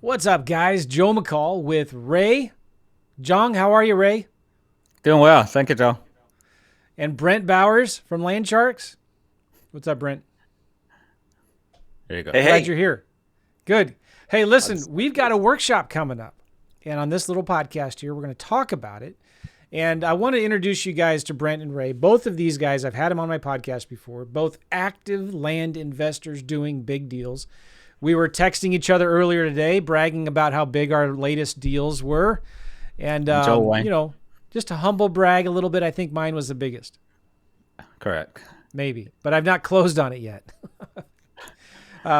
What's up, guys? Joe McCall with Ray Zhang. How are you, Ray? Doing well. Thank you, Joe. And Brent Bowers from Land Sharks. What's up, Brent? There you go. Hey, Glad hey. you're here. Good. Hey, listen, How's- we've got a workshop coming up. And on this little podcast here, we're going to talk about it. And I want to introduce you guys to Brent and Ray. Both of these guys, I've had them on my podcast before, both active land investors doing big deals. We were texting each other earlier today, bragging about how big our latest deals were. And, Joe Wayne. just to humble brag a little bit, I think mine was the biggest. Correct. Maybe, but I've not closed on it yet.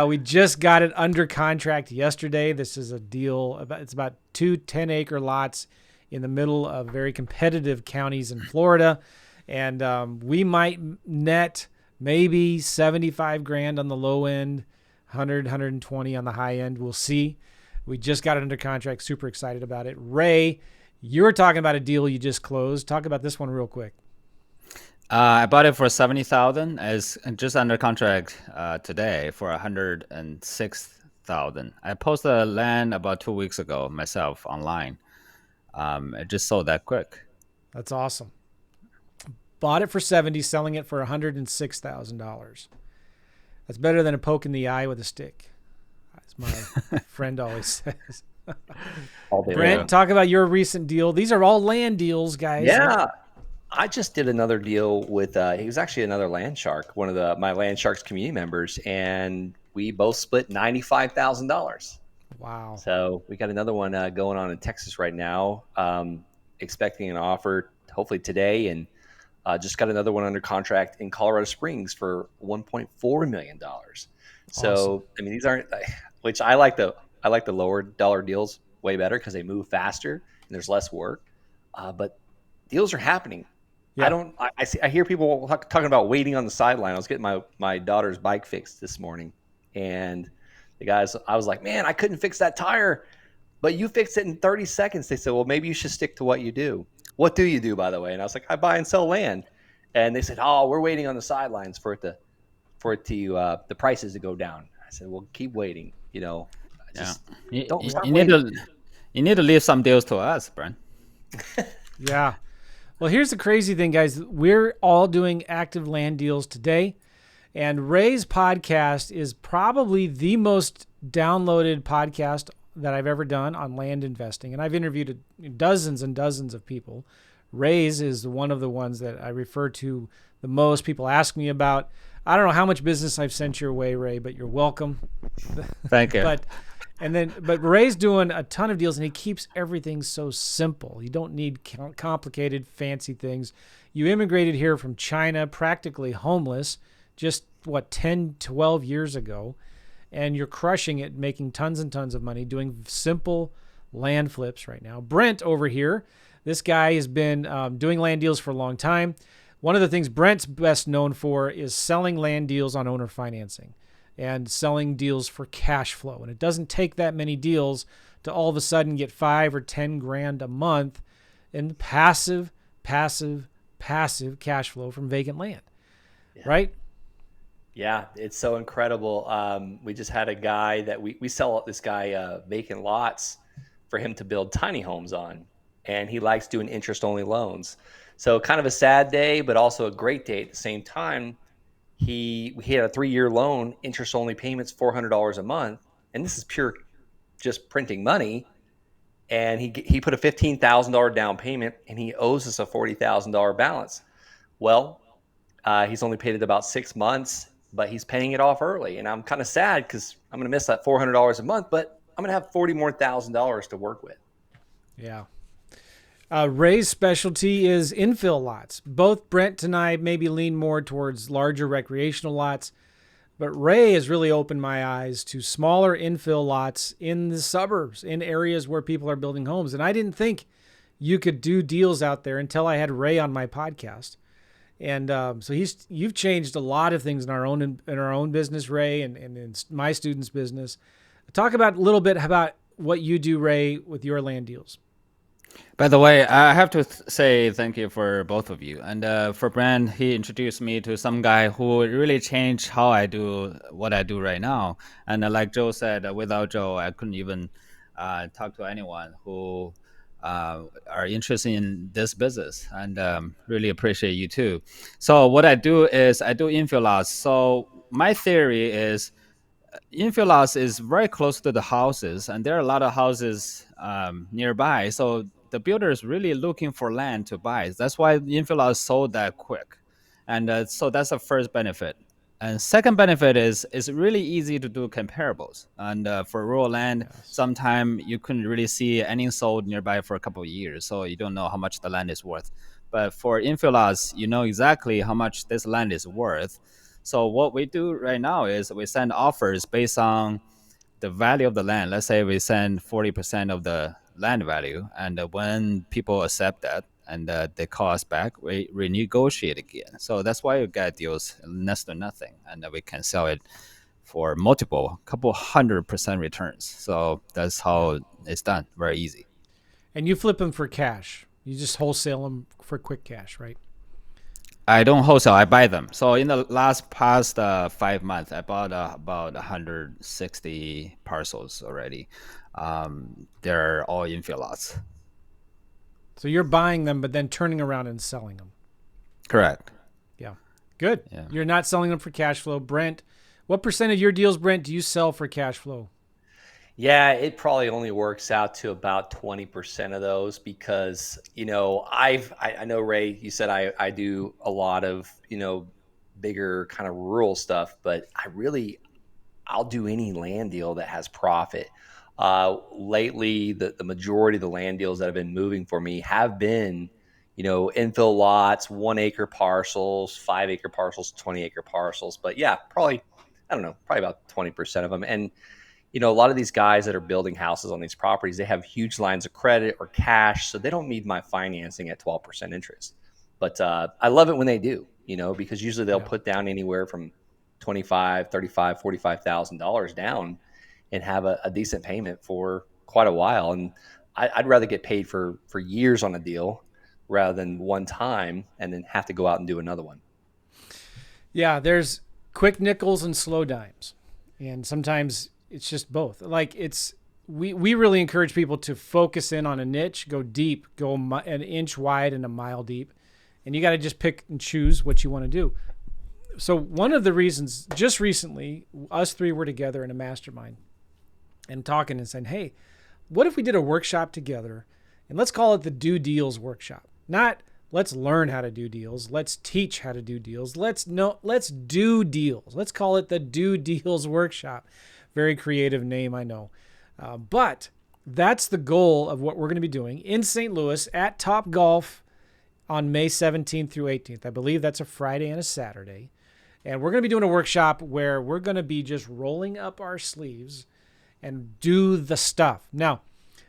We just got it under contract yesterday. This is a deal. It's about 2 10-acre lots in the middle of very competitive counties in Florida. And we might net maybe 75 grand on the low end, 100, 120 on the high end. We'll see. We just got it under contract. Super excited about it. Ray, you were talking about a deal you just closed. Talk about this one real quick. I bought it for 70,000. It's just under contract today for 106,000. I posted the land about 2 weeks ago myself online. It just sold that quick. That's awesome. Bought it for 70, selling it for $106,000. That's better than a poke in the eye with a stick, as my friend always says. All day Brent, long. talk about your recent deal. These are all land deals, guys. Yeah. I just did another deal with he was actually another land shark, one of my land sharks community members, and we both split $95,000. Wow. So we got another one going on in Texas right now. Expecting an offer hopefully today, and just got another one under contract in Colorado Springs for $1.4 million. So Awesome. I mean, these aren't, which I like the lower dollar deals way better because they move faster and there's less work. But deals are happening. Yeah. I hear people talking about waiting on the sideline. I was getting my daughter's bike fixed this morning, and I was like, man, I couldn't fix that tire, but you fixed it in 30 seconds. They said, well, maybe you should stick to what you do. What do you do, by the way? And I was like, I buy and sell land. And they said, oh, we're waiting on the sidelines for the prices to go down. I said, well, keep waiting. Yeah. Just You, don't you, stop you need waiting. to leave some deals to us, Brent. Yeah. Well, here's the crazy thing, guys. We're all doing active land deals today. And Ray's podcast is probably the most downloaded podcast that I've ever done on land investing. And I've interviewed dozens and dozens of people. Ray's is one of the ones that I refer to the most. People ask me about. I don't know how much business I've sent your way, Ray, but you're welcome. Thank you. But Ray's doing a ton of deals, and he keeps everything so simple. You don't need complicated, fancy things. You immigrated here from China, practically homeless, just 10, 12 years ago, and you're crushing it, making tons and tons of money, doing simple land flips right now. Brent over here, this guy has been doing land deals for a long time. One of the things Brent's best known for is selling land deals on owner financing and selling deals for cash flow. And it doesn't take that many deals to all of a sudden get 5 or 10 grand a month in passive cash flow from vacant land, right? Yeah, it's so incredible. We just had a guy that we sell this guy vacant lots for him to build tiny homes on, and he likes doing interest-only loans. So kind of a sad day, but also a great day at the same time. He had a 3-year loan, interest-only payments, $400 a month, and this is pure just printing money. And he put a $15,000 down payment, and he owes us a $40,000 balance. Well, he's only paid it about 6 months, but he's paying it off early. And I'm kind of sad because I'm going to miss that $400 a month, but I'm going to have $40,000 to work with. Yeah. Ray's specialty is infill lots. Both Brent and I maybe lean more towards larger recreational lots, but Ray has really opened my eyes to smaller infill lots in the suburbs, in areas where people are building homes. And I didn't think you could do deals out there until I had Ray on my podcast. And so you've changed a lot of things in our own business, Ray, and in my students' business. Talk about a little bit about what you do, Ray, with your land deals. By the way, I have to say thank you for both of you. And for Brand, he introduced me to some guy who really changed how I do what I do right now. And like Joe said, without Joe, I couldn't even talk to anyone who are interested in this business, and really appreciate you too. So what I do is I do infill lots. So my theory is infill lots is very close to the houses, and there are a lot of houses nearby. So the builder is really looking for land to buy. That's why the infill lots sold that quick, and so that's the first benefit. And second benefit is it's really easy to do comparables. And for rural land, Yes. sometime you couldn't really see any sold nearby for a couple of years, so you don't know how much the land is worth. But for infill lots, you know exactly how much this land is worth. So what we do right now is we send offers based on the value of the land. Let's say we send 40% of the land value, and when people accept that and they call us back, we renegotiate again. So that's why you get deals next to nothing, and we can sell it for multiple, couple 100% returns. So that's Yeah. how it's done. Very easy. And you flip them for cash. You just wholesale them for quick cash, right? I don't wholesale. I buy them. So in the past 5 months, I bought about 160 parcels already. They're all infill lots. So you're buying them, but then turning around and selling them. Correct. Yeah. Good. Yeah. You're not selling them for cash flow. Brent, what percent of your deals, Brent, do you sell for cash flow? Yeah, it probably only works out to about 20% of those because, I know, Ray, you said I do a lot of, bigger kind of rural stuff, but I'll do any land deal that has profit. Lately, the majority of the land deals that have been moving for me have been, infill lots, 1 acre parcels, 5 acre parcels, 20 acre parcels. But yeah, probably, I don't know, probably about 20% of them. And a lot of these guys that are building houses on these properties, they have huge lines of credit or cash, so they don't need my financing at 12% interest. But I love it when they do, because usually they'll Yeah. put down anywhere from 25, 35, $45,000 down and have a decent payment for quite a while. And I'd rather get paid for years on a deal rather than one time and then have to go out and do another one. Yeah, there's quick nickels and slow dimes. And sometimes it's just both. Like we really encourage people to focus in on a niche, go deep, go an inch wide and a mile deep. And you got to just pick and choose what you want to do. So one of the reasons, just recently, us three were together in a mastermind and talking and saying, hey, what if we did a workshop together and let's call it the Do Deals Workshop? Not let's learn how to do deals. Let's teach how to do deals. Let's do deals. Let's call it the Do Deals Workshop. Very creative name, I know. But that's the goal of what we're going to be doing in St. Louis at Top Golf on May 17th through 18th. I believe that's a Friday and a Saturday. And we're going to be doing a workshop where we're going to be just rolling up our sleeves and do the stuff. Now,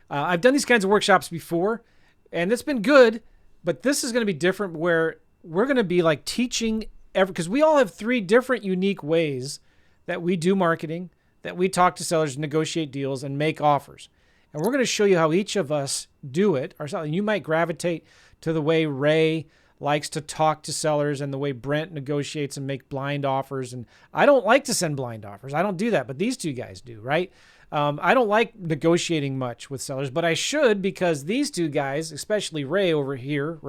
I've done these kinds of workshops before, and it's been good, but this is going to be different where we're going to be like teaching because we all have 3 different unique ways that we do marketing, that we talk to sellers, negotiate deals, and make offers. And we're going to show you how each of us do it ourselves. And you might gravitate to the way Ray likes to talk to sellers and the way Brent negotiates and make blind offers. And I don't like to send blind offers. I don't do that, but these 2 guys do, right? I don't like negotiating much with sellers, but I should because these 2 guys, especially Ray over here,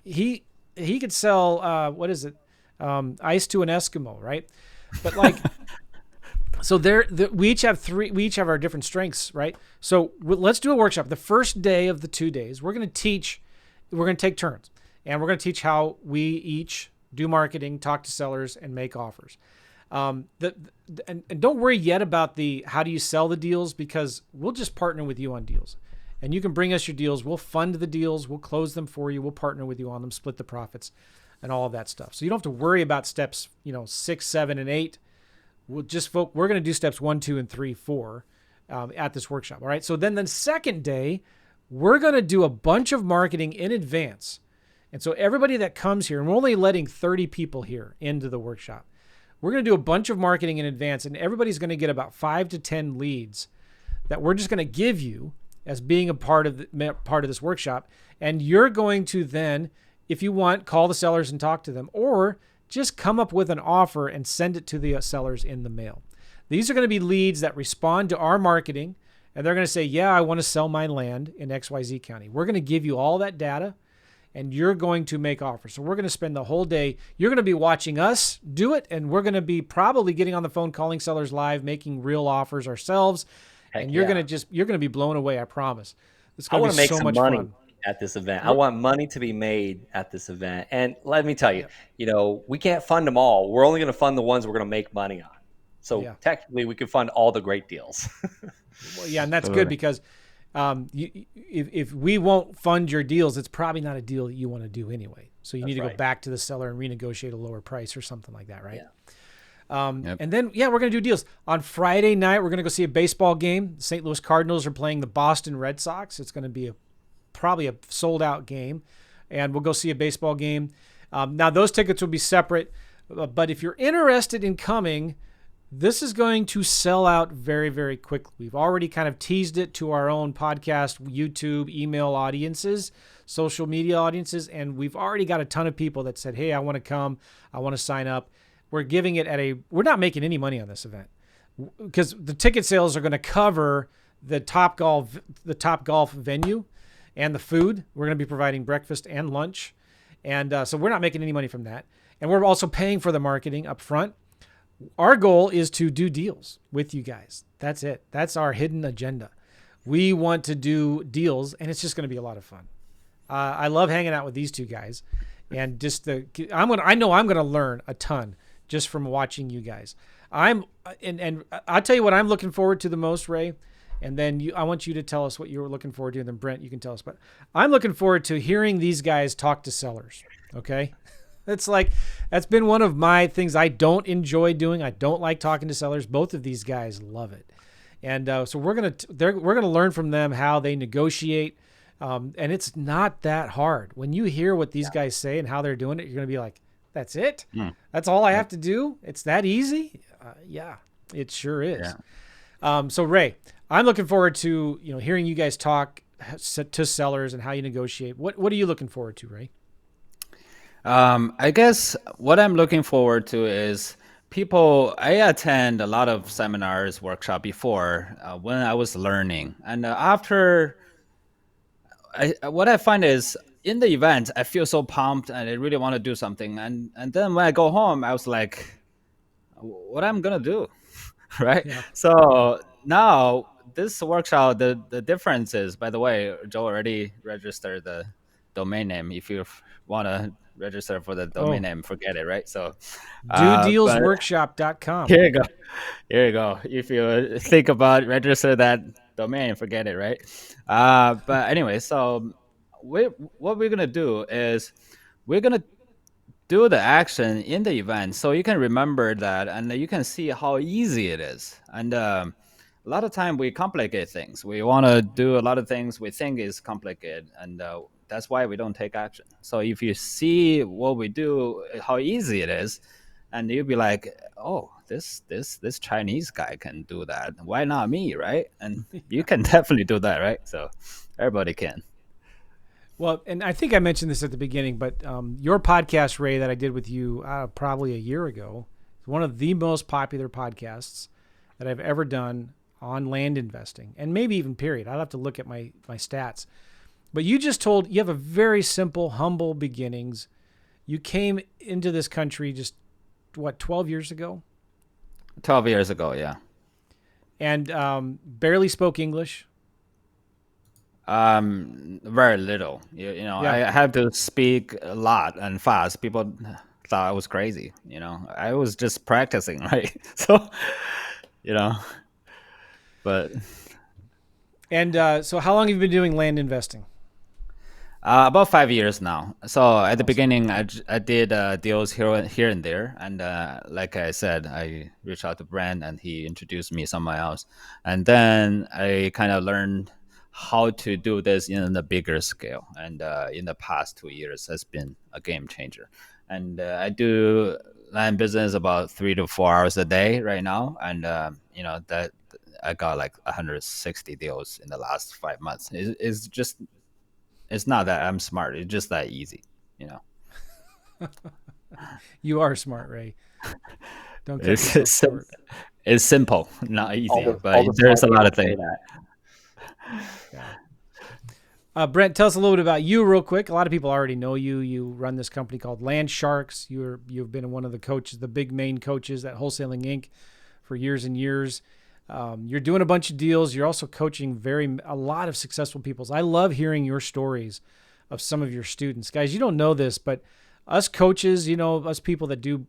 he could sell, ice to an Eskimo, right? But like, so we each have our different strengths, right? So let's do a workshop. The first day of the 2 days, we're going to take turns. And we're going to teach how we each do marketing, talk to sellers, and make offers. And don't worry yet about how do you sell the deals because we'll just partner with you on deals. And you can bring us your deals. We'll fund the deals. We'll close them for you. We'll partner with you on them, split the profits, and all of that stuff. So you don't have to worry about steps 6, 7, and 8. We're going to do steps 1, 2, and 3, 4 at this workshop. All right. So then the second day, we're going to do a bunch of marketing in advance. And so everybody that comes here, and we're only letting 30 people here into the workshop. We're going to do a bunch of marketing in advance, and everybody's going to get about 5 to 10 leads that we're just going to give you as being a part of this workshop. And you're going to then, if you want, call the sellers and talk to them, or just come up with an offer and send it to the sellers in the mail. These are going to be leads that respond to our marketing and they're going to say, yeah, I want to sell my land in XYZ County. We're going to give you all that data, and you're going to make offers. So we're going to spend the whole day. You're going to be watching us do it, and we're going to be probably getting on the phone, calling sellers live, making real offers ourselves. Heck And you're yeah. going to you're going to be blown away. I promise. It's I going want to to be make so some much money fun. at this event. I want money to be made at this event. And let me tell you, Yeah. we can't fund them all. We're only going to fund the ones we're going to make money on. So Yeah. technically, we can fund all the great deals. Well, yeah, and that's good because if we won't fund your deals, it's probably not a deal that you want to do anyway. So you need to go back to the seller and renegotiate a lower price or something like that, right? Yeah. And then, we're going to do deals. On Friday night, we're going to go see a baseball game. The St. Louis Cardinals are playing the Boston Red Sox. It's going to be probably a sold-out game, and we'll go see a baseball game. Now, those tickets will be separate, but if you're interested in coming, this is going to sell out very, very quickly. We've already kind of teased it to our own podcast, YouTube, email audiences, social media audiences, and we've already got a ton of people that said, hey, I want to come. I want to sign up. We're giving it we're not making any money on this event because the ticket sales are going to cover the Top Golf venue and the food. We're going to be providing breakfast and lunch. And so we're not making any money from that. And we're also paying for the marketing up front. Our goal is to do deals with you guys. That's it. That's our hidden agenda. We want to do deals, and it's just going to be a lot of fun. I love hanging out with these two guys, and just I know I'm going to learn a ton just from watching you guys. And I'll tell you what I'm looking forward to the most, Ray, and then I want you to tell us what you're looking forward to, and then Brent, you can tell us. But I'm looking forward to hearing these guys talk to sellers. Okay. That's been one of my things I don't enjoy doing. I don't like talking to sellers. Both of these guys love it. And so we're going to learn from them how they negotiate. And it's not that hard. When you hear what these guys say and how they're doing it, you're going to be like, that's it? That's all I have to do? It's that easy? Yeah, it sure is. Yeah. So Ray, I'm looking forward to, hearing you guys talk to sellers and how you negotiate. What are you looking forward to, Ray? I guess what I'm looking forward to is I attend a lot of seminars, workshop before when I was learning. And after, what I find is in the event, I feel so pumped and I really want to do something. And then when I go home, I was like, what I'm going to do, right? Yeah. So now this workshop, the difference is, by the way, Joe already registered the domain name. If you want to register for the domain name, forget it, right? So dodealsworkshop.com. Here you go. If you think about register that domain, forget it, right? But anyway, so what we're gonna do is we're gonna do the action in the event so you can remember that and you can see how easy it is. And a lot of time we complicate things. We want to do a lot of things we think is complicated, and that's why we don't take action. So if you see what we do, how easy it is, and you'll be like, oh, this Chinese guy can do that. Why not me, right? And you can definitely do that, right? So everybody can. Well, and I think I mentioned this at the beginning, but your podcast, Ray, that I did with you probably a year ago, is one of the most popular podcasts that I've ever done on land investing, and maybe even period. I'll have to look at my stats. But you have a very simple, humble beginnings. You came into this country just, 12 years ago? 12 years ago, yeah. And barely spoke English? Very little. Yeah. I had to speak a lot and fast. People thought I was crazy. I was just practicing, right? So, but. And so how long have you been doing land investing? About 5 years now. So at the beginning, I did deals here and there, and like I said, I reached out to Brent, and he introduced me somewhere else, and then I kind of learned how to do this in a bigger scale. And in the past 2 years, has been a game changer. And I do land business about 3 to 4 hours a day right now, and that I got like 160 deals in the last 5 months. It's just. It's not that I'm smart. It's just that easy, You are smart, Ray. Don't get it's simple, not easy. But there's a lot of things. Yeah. Brent, tell us a little bit about you real quick. A lot of people already know you. You run this company called Land Sharks. You've been one of the coaches, the big main coaches at Wholesaling Inc. for years and years. You're doing a bunch of deals. You're also coaching a lot of successful people. I love hearing your stories of some of your students. Guys, you don't know this, but us coaches, us people that do,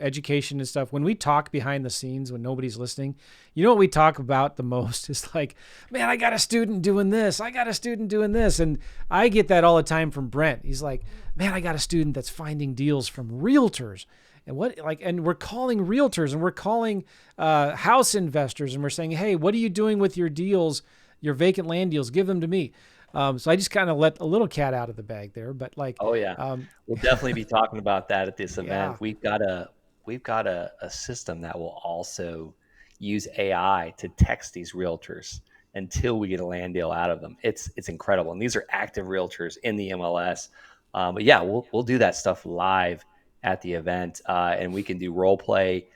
education and stuff, when we talk behind the scenes, when nobody's listening, what we talk about the most is like, man, I got a student doing this. I got a student doing this. And I get that all the time from Brent. He's like, man, I got a student that's finding deals from realtors. And we're calling realtors and we're calling house investors and we're saying, hey, what are you doing with your deals, your vacant land deals? Give them to me. So I just kind of let a little cat out of the bag there, but Oh yeah, we'll definitely be talking about that at this event. Yeah. We've got a system that will also use AI to text these realtors until we get a land deal out of them. It's incredible, and these are active realtors in the MLS. But yeah, we'll do that stuff live at the event, and we can do role play.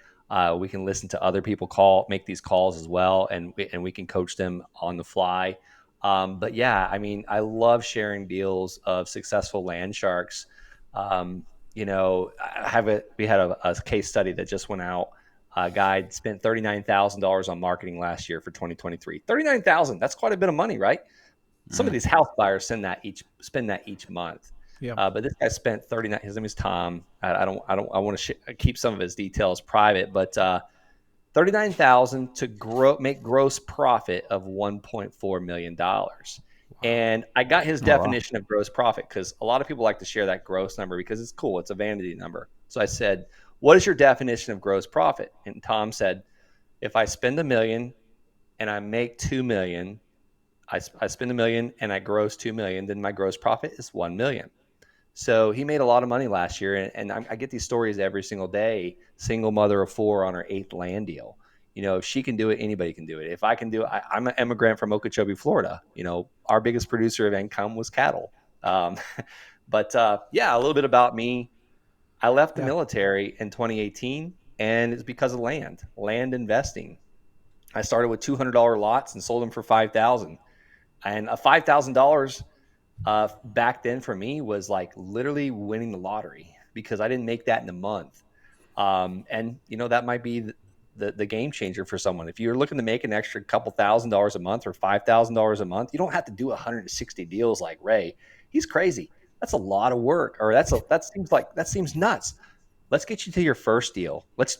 We can listen to other people make these calls as well, and we can coach them on the fly. But yeah, I mean, I love sharing deals of successful land sharks. We had a case study that just went out. A guy spent $39,000 on marketing last year for 2023. 39,000. That's quite a bit of money, right? Some of these house buyers spend that each month. Yeah. But this guy spent 39. His name is Tom. I want to keep some of his details private, but 39,000 to make gross profit of $1.4 million. And I got his definition of gross profit because a lot of people like to share that gross number because it's cool. It's a vanity number. So I said, what is your definition of gross profit? And Tom said, if I spend $1 million and I make $2 million, I spend $1 million and I gross $2 million, then my gross profit is $1 million. So he made a lot of money last year, and I get these stories every single day. Single mother of 4 on her 8th land deal. If she can do it, anybody can do it. If I can do it, I'm an immigrant from Okeechobee, Florida. Our biggest producer of income was cattle. But yeah, a little bit about me. I left the military in 2018, and it's because of land investing. I started with $200 lots and sold them for $5,000, and $5,000 back then for me was like literally winning the lottery because I didn't make that in a month. And that might be the game changer for someone. If you're looking to make an extra couple $1,000s a month or $5,000 a month, you don't have to do 160 deals like Ray. He's crazy. That's a lot of work, or that seems nuts. Let's get you to your first deal. Let's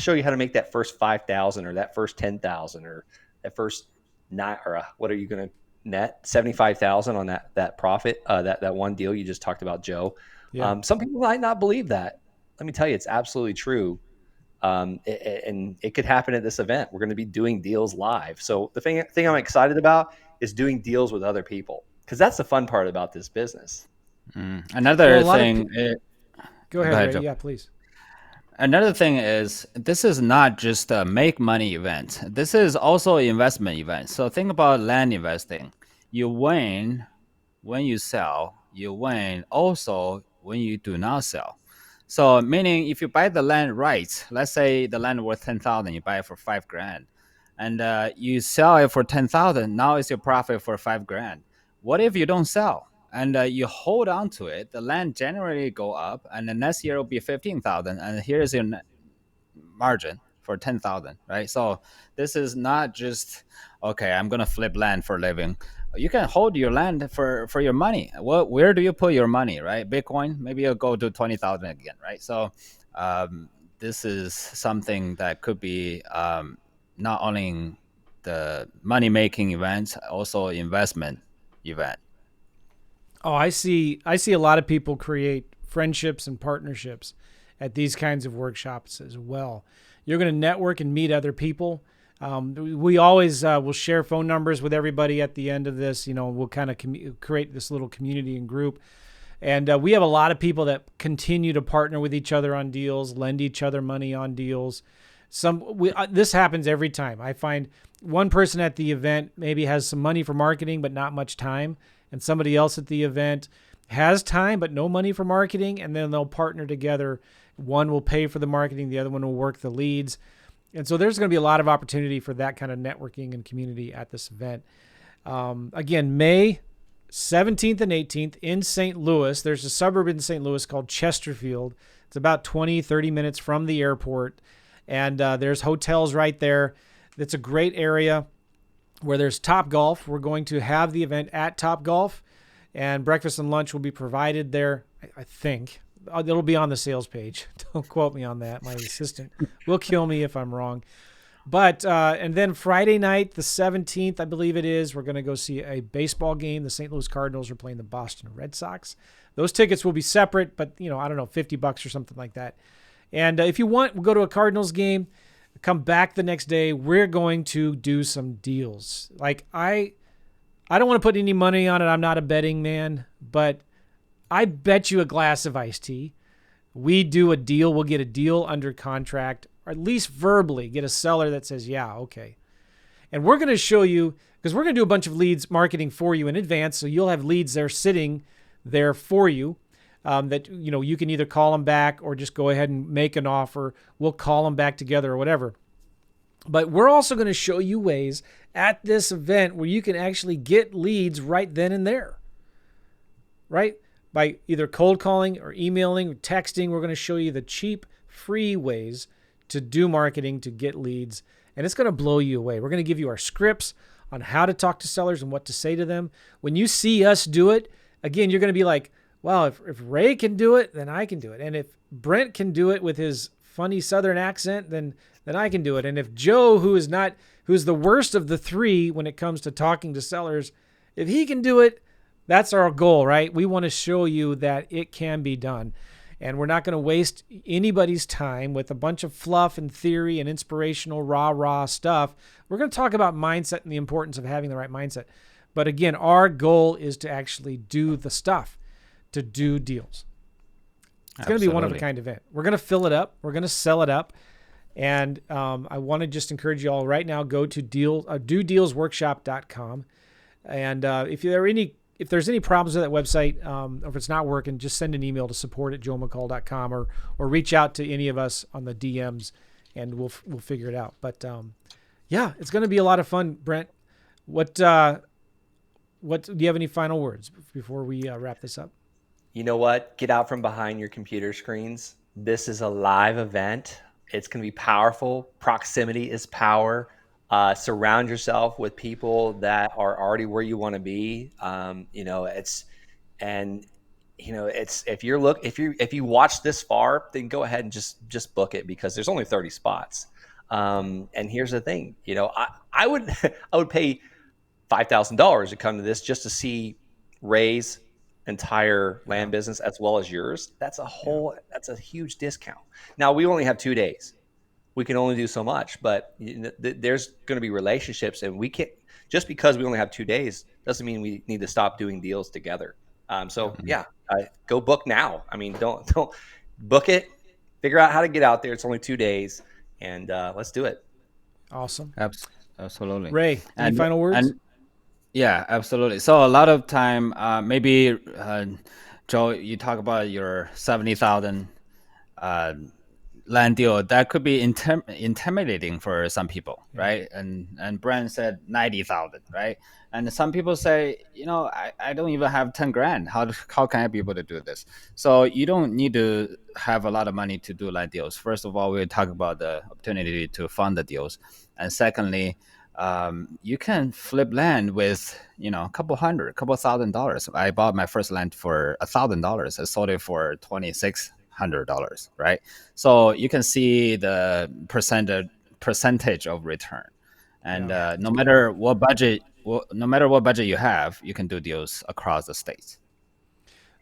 show you how to make that first 5,000 or that first 10,000 or that first nine, or what are you going to net 75,000 on that profit, that one deal you just talked about, Joe. Yeah. Some people might not believe that. Let me tell you, it's absolutely true. And it could happen at this event. We're going to be doing deals live. So the thing I'm excited about is doing deals with other people, because that's the fun part about this business. Another thing. Go ahead, Ray. Yeah, please. Another thing is, this is not just a make money event. This is also an investment event. So think about land investing. You win when you sell. You win also when you do not sell. So meaning if you buy the land right, let's say the land worth 10,000, you buy it for $5,000, and you sell it for 10,000. Now it's your profit for $5,000. What if you don't sell? And you hold on to it, the land generally go up, and the next year will be 15,000, and here's your margin for 10,000, right? So this is not just, okay, I'm gonna flip land for a living. You can hold your land for your money. Where do you put your money, right? Bitcoin, maybe you'll go to 20,000 again, right? So this is something that could be not only the money making event, also investment event. Oh, I see a lot of people create friendships and partnerships at these kinds of workshops as well. You're going to network and meet other people. We always will share phone numbers with everybody at the end of this. We'll kind of create this little community and group. And we have a lot of people that continue to partner with each other on deals, lend each other money on deals. This happens every time. I find one person at the event maybe has some money for marketing, but not much time. And somebody else at the event has time, but no money for marketing. And then they'll partner together. One will pay for the marketing. The other one will work the leads. And so there's going to be a lot of opportunity for that kind of networking and community at this event. Again, May 17th and 18th in St. Louis. There's a suburb in St. Louis called Chesterfield. It's about 20, 30 minutes from the airport. And there's hotels right there. It's a great area where there's Top Golf. We're going to have the event at Top Golf, and breakfast and lunch will be provided there, I think. It'll be on the sales page. Don't quote me on that. My assistant will kill me if I'm wrong. But and then Friday night, the 17th, I believe it is, we're going to go see a baseball game. The St. Louis Cardinals are playing the Boston Red Sox. Those tickets will be separate, but, I don't know, $50 or something like that. And if you want, we'll go to a Cardinals game, come back the next day. We're going to do some deals. Like, I don't want to put any money on it. I'm not a betting man, but I bet you a glass of iced tea. We do a deal. We'll get a deal under contract, or at least verbally get a seller that says, yeah, okay. And we're going to show you, because we're going to do a bunch of leads marketing for you in advance. So you'll have leads there sitting there for you that, you can either call them back or just go ahead and make an offer. We'll call them back together or whatever. But we're also going to show you ways at this event where you can actually get leads right then and there, right? By either cold calling or emailing or texting. We're going to show you the cheap, free ways to do marketing to get leads. And it's going to blow you away. We're going to give you our scripts on how to talk to sellers and what to say to them. When you see us do it, again, you're going to be like, well, if Ray can do it, then I can do it. And if Brent can do it with his funny Southern accent, then I can do it. And if Joe, who's the worst of the three when it comes to talking to sellers, if he can do it, that's our goal, right? We want to show you that it can be done. And we're not going to waste anybody's time with a bunch of fluff and theory and inspirational rah stuff. We're going to talk about mindset and the importance of having the right mindset. But again, our goal is to actually do the stuff, to do deals. It's going to be a one-of-a-kind event. We're going to fill it up. We're going to sell it up. And I want to just encourage you all right now, go to dodealsworkshop.com. And if there's any problems with that website, or if it's not working, just send an email to support@joemccall.com or reach out to any of us on the DMs, and we'll figure it out. But yeah, it's going to be a lot of fun. Brent, what do you have any final words before we wrap this up? You know what? Get out from behind your computer screens. This is a live event. It's going to be powerful. Proximity is power. Surround yourself with people that are already where you want to be. If you watch this far, then go ahead and just book it, because there's only 30 spots. And here's the thing, I would pay $5,000 to come to this just to see Ray's entire land business as well as yours. That's a huge discount. Now, we only have 2 days. We can only do so much, but there's going to be relationships, and we can't, just because we only have 2 days doesn't mean we need to stop doing deals together. Go book now. I mean, don't book it, figure out how to get out there. It's only 2 days, and let's do it. Awesome. Absolutely. Ray, any final words? Yeah, absolutely. So a lot of time, maybe Joe, you talk about your 70,000 land deal. That could be intimidating for some people, right? And Brent said 90,000, right? And some people say, I don't even have 10 grand. How can I be able to do this? So you don't need to have a lot of money to do land deals. First of all, we'll talk about the opportunity to fund the deals, and secondly, you can flip land with, a couple $1,000. I bought my first land for $1,000. I sold it for $2,600, right? So you can see the percentage of return, and no matter what budget you have, you can do deals across the states.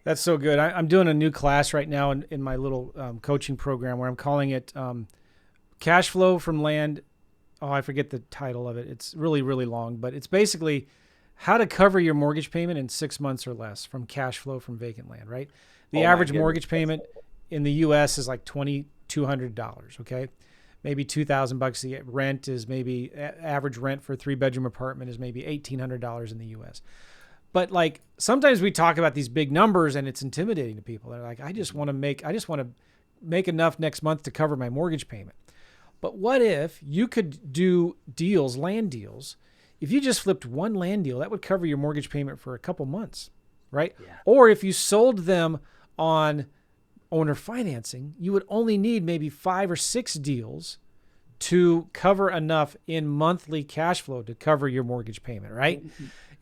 That's so good. I'm doing a new class right now in my little coaching program where I'm calling it Cash Flow from Land. Oh, I forget the title of it. It's really, really long, but it's basically how to cover your mortgage payment in 6 months or less from cash flow from vacant land, right? The average mortgage payment in the U.S. is like $2,200, okay? Maybe $2,000. The rent is maybe, average rent for a 3-bedroom apartment is maybe $1,800 in the U.S. But like sometimes we talk about these big numbers and it's intimidating to people. They're like, I just want to make enough next month to cover my mortgage payment. But what if you could do deals, land deals, if you just flipped one land deal, that would cover your mortgage payment for a couple months, right? Yeah. Or if you sold them on owner financing, you would only need maybe 5 or 6 deals to cover enough in monthly cash flow to cover your mortgage payment, right?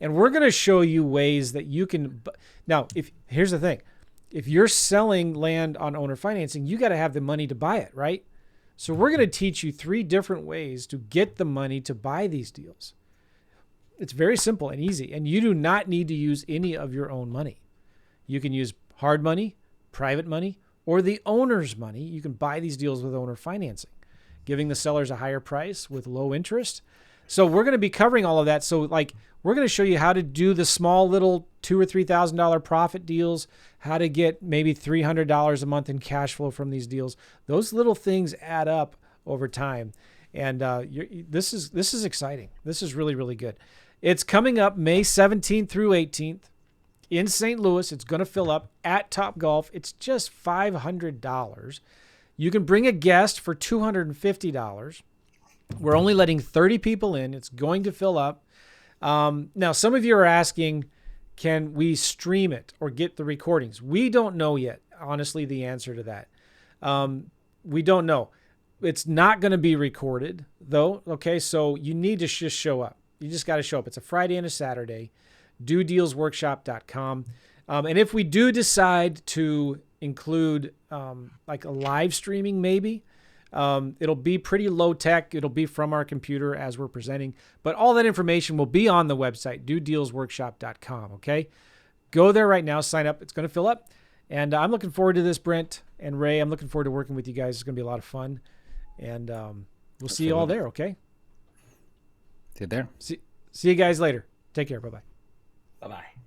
And we're going to show you ways that you can. Now, here's the thing. If you're selling land on owner financing, you got to have the money to buy it, right? So we're going to teach you 3 different ways to get the money to buy these deals. It's very simple and easy, and you do not need to use any of your own money. You can use hard money, private money, or the owner's money. You can buy these deals with owner financing, giving the sellers a higher price with low interest. So we're going to be covering all of that. So we're going to show you how to do the small little $2,000 or $3,000 profit deals, how to get maybe $300 a month in cash flow from these deals. Those little things add up over time. And this is exciting. This is really, really good. It's coming up May 17th through 18th in St. Louis. It's going to fill up at Topgolf. It's just $500. You can bring a guest for $250. We're only letting 30 people in. It's going to fill up. Now, some of you are asking, can we stream it or get the recordings? We don't know yet, honestly, the answer to that. We don't know. It's not going to be recorded, though. Okay, so you need to just show up. You just got to show up. It's a Friday and a Saturday. DoDealsWorkshop.com. And if we do decide to include like a live streaming, maybe, it'll be pretty low tech. It'll be from our computer as we're presenting. But all that information will be on the website, DoDealsWorkshop.com. Okay, go there right now. Sign up. It's going to fill up. And I'm looking forward to this, Brent and Ray. I'm looking forward to working with you guys. It's going to be a lot of fun. And we'll see you all there, okay? See you there. See you guys later. Take care. Bye-bye. Bye-bye.